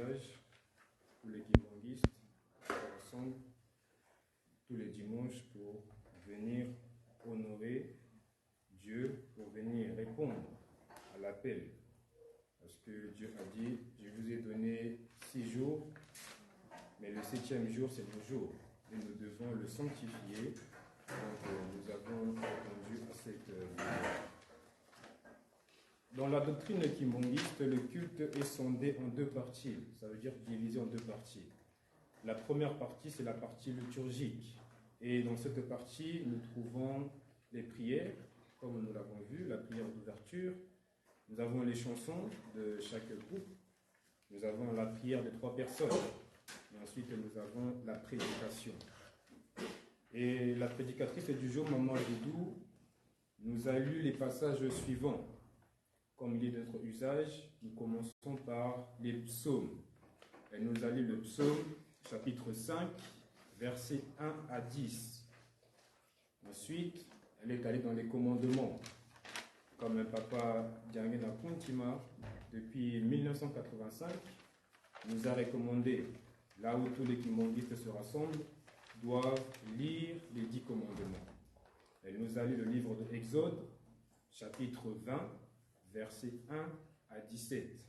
usage, tous les kimbongistes se rassemblent tous les dimanches pour venir honorer Dieu, pour venir répondre à l'appel. Parce que Dieu a dit, je vous ai donné 6 jours, mais le 7e jour, c'est mon jour. Et nous devons le sanctifier. Donc nous avons répondu à cette Dans la doctrine kimbongiste, le culte est scindé en 2 parties. Ça veut dire divisé en 2 parties. La première partie, c'est la partie liturgique. Et dans cette partie, nous trouvons les prières, comme nous l'avons vu, la prière d'ouverture. Nous avons les chansons de chaque groupe. Nous avons la prière des 3 personnes. Et ensuite, nous avons la prédication. Et la prédicatrice du jour, Maman Didou, nous a lu les passages suivants. Comme il est de notre usage, nous commençons par les psaumes. Elle nous a lu le psaume, chapitre 5, versets 1 à 10. Ensuite, elle est allée dans les commandements. Comme un papa Diangena Kuntima, depuis 1985, nous a recommandé, là où tous les kimbongistes se rassemblent, doivent lire les 10 commandements. Elle nous a lu le livre de Exode, chapitre 20, versets 1 à 17.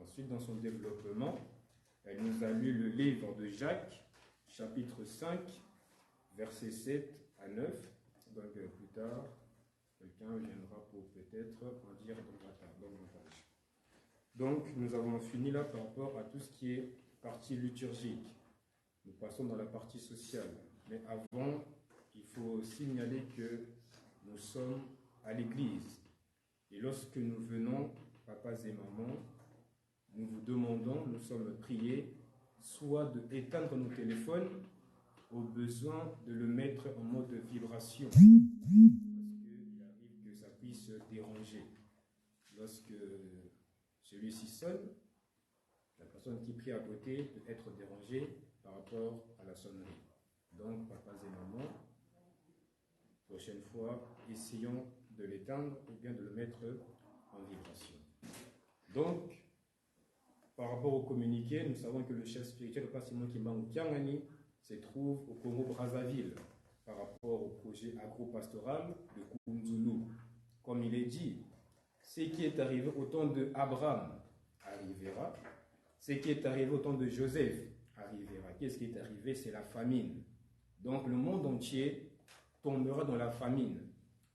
Ensuite, dans son développement, elle nous a lu le livre de Jacques, chapitre 5, versets 7 à 9. Donc plus tard, quelqu'un viendra pour peut-être en dire davantage. Donc nous avons fini là par rapport à tout ce qui est partie liturgique. Nous passons dans la partie sociale. Mais avant, il faut signaler que nous sommes à l'église. Et lorsque nous venons, papas et mamans, nous vous demandons, nous sommes priés, soit d'éteindre nos téléphones, au besoin de le mettre en mode vibration. Parce qu'il arrive que ça puisse déranger. Lorsque celui-ci sonne, la personne qui prie à côté peut être dérangée par rapport à la sonnerie. Donc, papas et mamans, prochaine fois, essayons de l'éteindre ou bien de le mettre en vibration. Donc, par rapport au communiqué, nous savons que le chef spirituel, le Pasteur Simon Kimbangu Kiangani, se trouve au Congo-Brazzaville par rapport au projet agro-pastoral de Kunzulu. Comme il est dit, ce qui est arrivé au temps d'Abraham arrivera, ce qui est arrivé au temps de Joseph arrivera. Qu'est-ce qui est arrivé? C'est la famine. Donc le monde entier tombera dans la famine.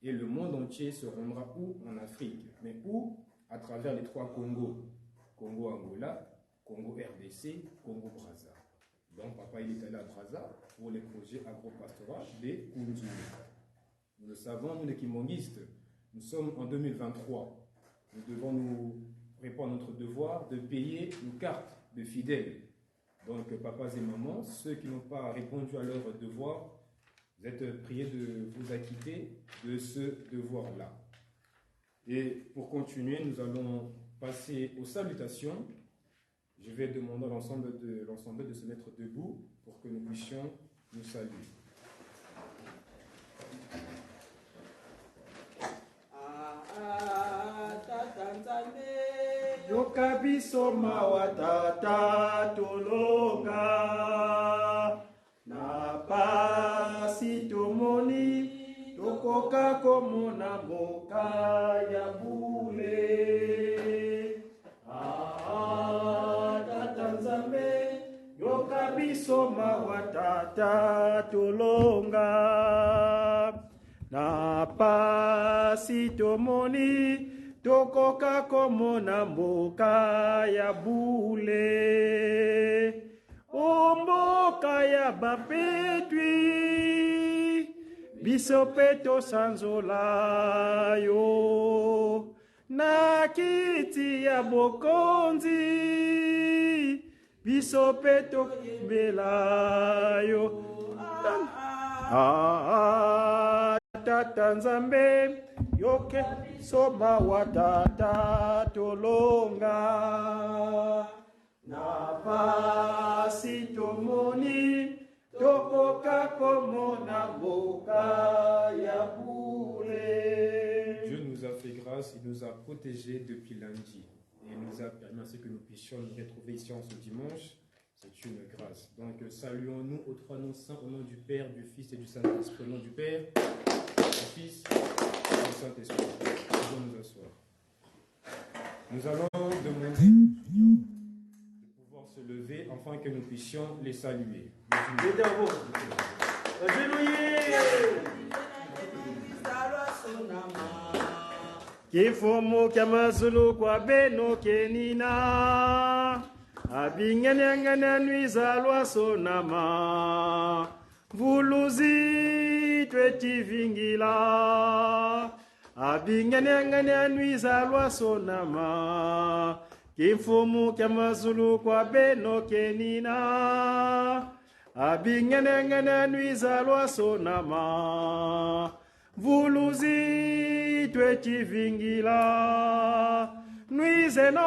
Et le monde entier se rendra où? En Afrique. Mais où? À travers les 3 Congos. Congo-Angola, Congo-RDC, Congo-Brazza. Donc papa il est allé à Brazza pour les projets agro-pastoraux des Kunzulu. Nous le savons, nous les kimbongistes, nous sommes en 2023. Nous devons nous répondre à notre devoir de payer nos cartes de fidèles. Donc papas et mamans, ceux qui n'ont pas répondu à leur devoir, vous êtes priés de vous acquitter de ce devoir-là. Et pour continuer, nous allons passer aux salutations. Je vais demander à l'ensemble de se mettre debout pour que nous puissions nous saluer. Yokabiso mawatata tolonga na pasi tomoni tokoka komona moka ya bule tata nzambe yokabiso mawatata tolonga na pasi tomoni tokoka komona mboka ya bule o mboka ya bapetwi biso pe tosanzola yo na kiti ya bokonzi biso pe tokimela yo tata nzambe yoke soma watata tolonga na pasi tomoni tokoka komona boka ya bule. Dieu nous a fait grâce, il nous a protégés depuis lundi. et nous a permis ainsi que nous puissions nous retrouver ici en ce dimanche. C'est une grâce. Donc, saluons-nous aux trois noms saints, au nom du Père, du Fils et du Saint-Esprit. Au nom du Père, du Fils et du Saint-Esprit. Nous allons nous asseoir. Nous allons demander de pouvoir se lever afin que nous puissions les saluer. Kifumu kya mazulu kwa beno kenina abinganyanganya nwiza lwasonama vuluzi twetivingila abinganyanganya nwiza lwasonama kifumu kya mazulu kwa beno kenina abinganyanganya nwiza lwasonama vuluzi twetivingila nwizeno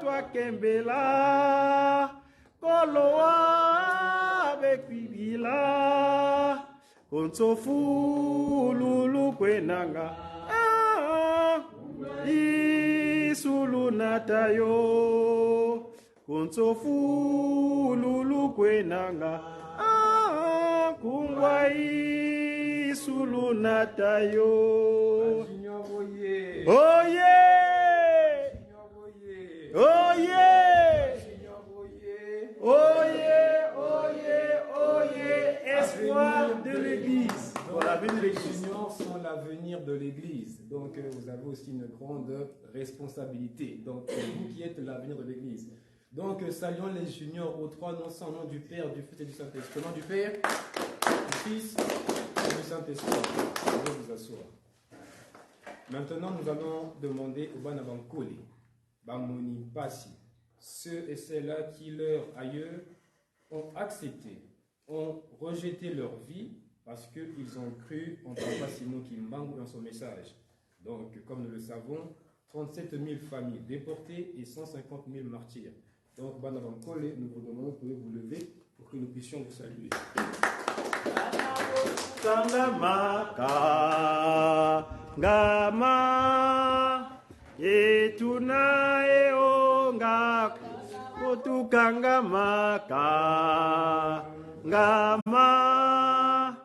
twakembela kolowa bekwibila konsofu lulu kwenanga isulu natayo konsofu lulu kwenanga kungwai sulu natayo. Oh yeah! Oh yeah! Oh yeah! Oh yeah! Oh yeah! Espoir de l'Église. Les juniors sont l'avenir de l'Église. Donc vous avez aussi une grande responsabilité. Donc vous qui êtes l'avenir de l'Église. Donc saluons les juniors aux trois noms saints, au nom du Père, du Fils et du Saint-Esprit. Au nom du Père, du Fils et du Saint-Esprit. Vous pouvez vous asseoir. Maintenant, nous allons demander au Banabankole, Bamoni Passi, ceux et celles-là qui, leur aïeux, ont accepté, ont rejeté leur vie parce qu'ils ont cru en Papa Simon Kimbangu dans son message. Donc, comme nous le savons, 37 000 familles déportées et 150 000 martyrs. Donc, Banabankole, nous vous demandons de vous lever pour que nous puissions vous saluer. Ngama etuna eonga kutukanga maka ngama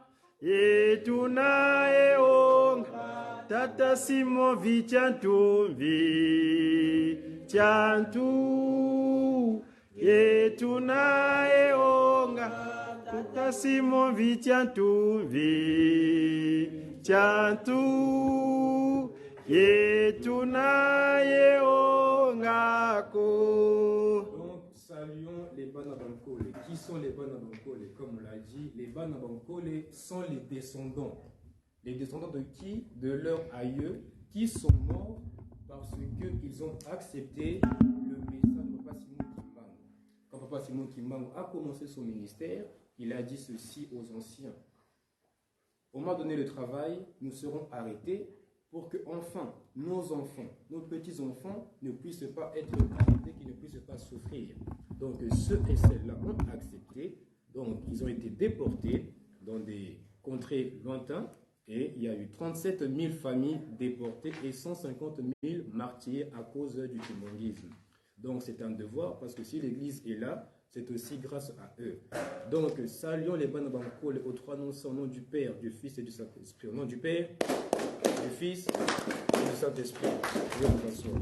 etuna eonga tata simo vichantumvi chantu etuna eonga tata simo vichantumvi chantu yetuna yeongako. Donc saluons les Banabankole. Qui sont les Banabankole? Comme on l'a dit, les Banabankole sont les descendants. Les descendants de qui? De leurs aïeux qui sont morts parce qu'ils ont accepté le message de Papa Simon Kimbangu. Quand Papa Simon Kimbangu a commencé son ministère, il a dit ceci aux anciens. On m'a donné le travail, nous serons arrêtés pour que enfin nos petits-enfants ne puissent pas être arrêtés, qu'ils ne puissent pas souffrir. Donc ceux et celles-là ont accepté, donc ils ont été déportés dans des contrées lointaines et il y a eu 37 000 familles déportées et 150 000 martyrs à cause du kimbanguisme. Donc c'est un devoir parce que si l'Église est là, c'est aussi grâce à eux. Donc, saluons les Banabankole aux trois noms saints, au nom du Père, du Fils et du Saint-Esprit. Au nom du Père, du Fils et du Saint-Esprit. Je vais vous asseoir.